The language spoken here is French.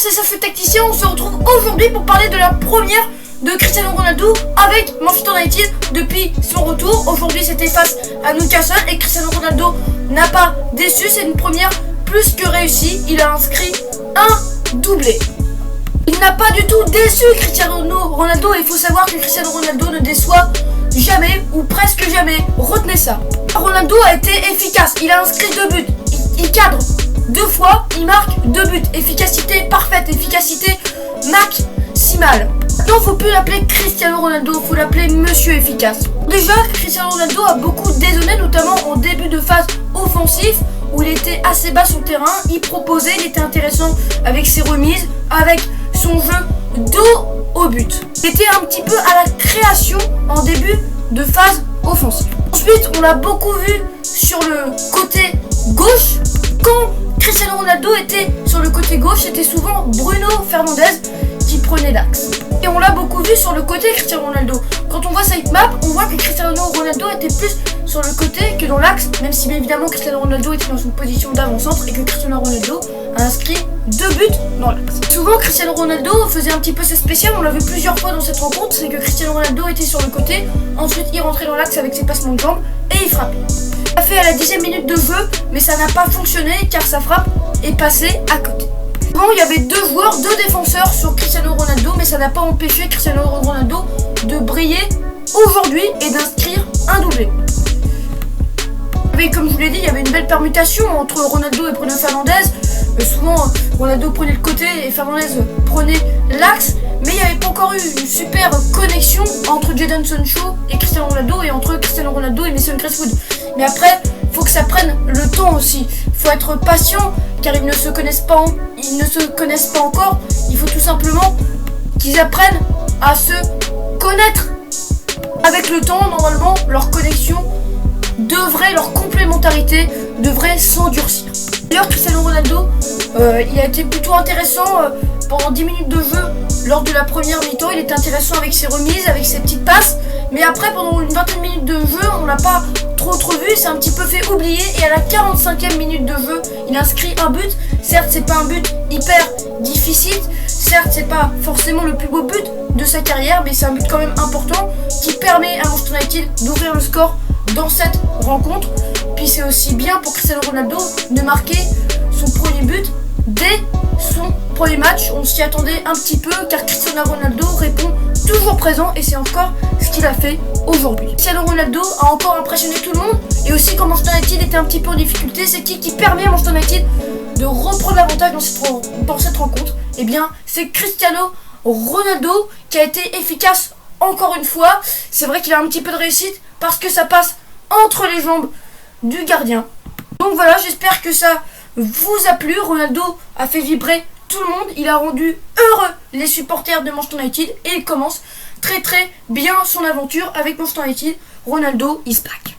c'est Safet Tacticien, on se retrouve aujourd'hui pour parler de la première de Cristiano Ronaldo avec Manchester United depuis son retour. Aujourd'hui c'était face à Newcastle et Cristiano Ronaldo n'a pas déçu, c'est une première plus que réussie. Il a inscrit un doublé. Il n'a pas du tout déçu Cristiano Ronaldo, et il faut savoir que Cristiano Ronaldo ne déçoit jamais ou presque jamais. Retenez ça. Ronaldo a été efficace, il a inscrit 2 buts, il cadre 2 fois, il marque 2 buts. Efficacité parfaite, efficacité maximale. Maintenant, faut plus l'appeler Cristiano Ronaldo, faut l'appeler Monsieur Efficace. Déjà, Cristiano Ronaldo a beaucoup dézonné, notamment en début de phase offensif, où il était assez bas sur le terrain, il proposait, il était intéressant avec ses remises, avec son jeu dos au but. Il était un petit peu à la création en début de phase offensive. Ensuite, on l'a beaucoup vu sur le côté gauche. Quand Cristiano Ronaldo était sur le côté gauche, c'était souvent Bruno Fernandes qui prenait l'axe. Et on l'a beaucoup vu sur le côté Cristiano Ronaldo. Quand on voit sa map, on voit que Cristiano Ronaldo était plus sur le côté que dans l'axe, même si bien évidemment Cristiano Ronaldo était dans une position d'avant-centre et que Cristiano Ronaldo a inscrit 2 buts dans l'axe. Souvent Cristiano Ronaldo faisait un petit peu ses spéciales, on l'a vu plusieurs fois dans cette rencontre, c'est que Cristiano Ronaldo était sur le côté, ensuite il rentrait dans l'axe avec ses passements de jambes et il frappait. Il a fait à la 10e minute de jeu, mais ça n'a pas fonctionné car sa frappe est passée à côté. Bon, il y avait 2 joueurs, 2 défenseurs sur Cristiano Ronaldo, mais ça n'a pas empêché Cristiano Ronaldo de briller aujourd'hui et d'inscrire un doublé. Et comme je vous l'ai dit, il y avait une belle permutation entre Ronaldo et Bruno Fernandes. Souvent, Ronaldo prenait le côté et Fernandes prenait l'axe, mais il n'y avait pas encore eu une super connexion entre Jadon Sancho et Cristiano Ronaldo et entre Cristiano Ronaldo et Mason Greenwood. Mais après, il faut que ça prenne le temps aussi. Il faut être patient car ils ne se connaissent pas encore. Il faut tout simplement qu'ils apprennent à se connaître. Avec le temps, normalement, leur connexion leur complémentarité devrait s'endurcir. D'ailleurs, Cristiano Ronaldo, il a été plutôt intéressant pendant 10 minutes de jeu lors de la première mi-temps. Il était intéressant avec ses remises, avec ses petites passes. Mais après, pendant une vingtaine de minutes de jeu, on l'a pas trop vu. Il s'est un petit peu fait oublier. Et à la 45e minute de jeu, il inscrit un but. Certes, c'est pas un but hyper difficile. Certes, c'est pas forcément le plus beau but de sa carrière, mais c'est un but quand même important qui permet à Manchester United d'ouvrir le score dans cette rencontre. Puis c'est aussi bien pour Cristiano Ronaldo de marquer son premier but dès son premier match. On s'y attendait un petit peu car Cristiano Ronaldo répond toujours présent et c'est encore ce qu'il a fait aujourd'hui. Cristiano Ronaldo a encore impressionné tout le monde, et aussi quand Manchester United était un petit peu en difficulté, c'est qui permet à Manchester United de reprendre l'avantage dans cette rencontre? Eh bien c'est Cristiano Ronaldo qui a été efficace encore une fois. C'est vrai qu'il a un petit peu de réussite parce que ça passe entre les jambes du gardien. Donc voilà, j'espère que ça vous a plu. Ronaldo a fait vibrer tout le monde, il a rendu heureux les supporters de Manchester United et il commence très bien son aventure avec Manchester United. Ronaldo is back.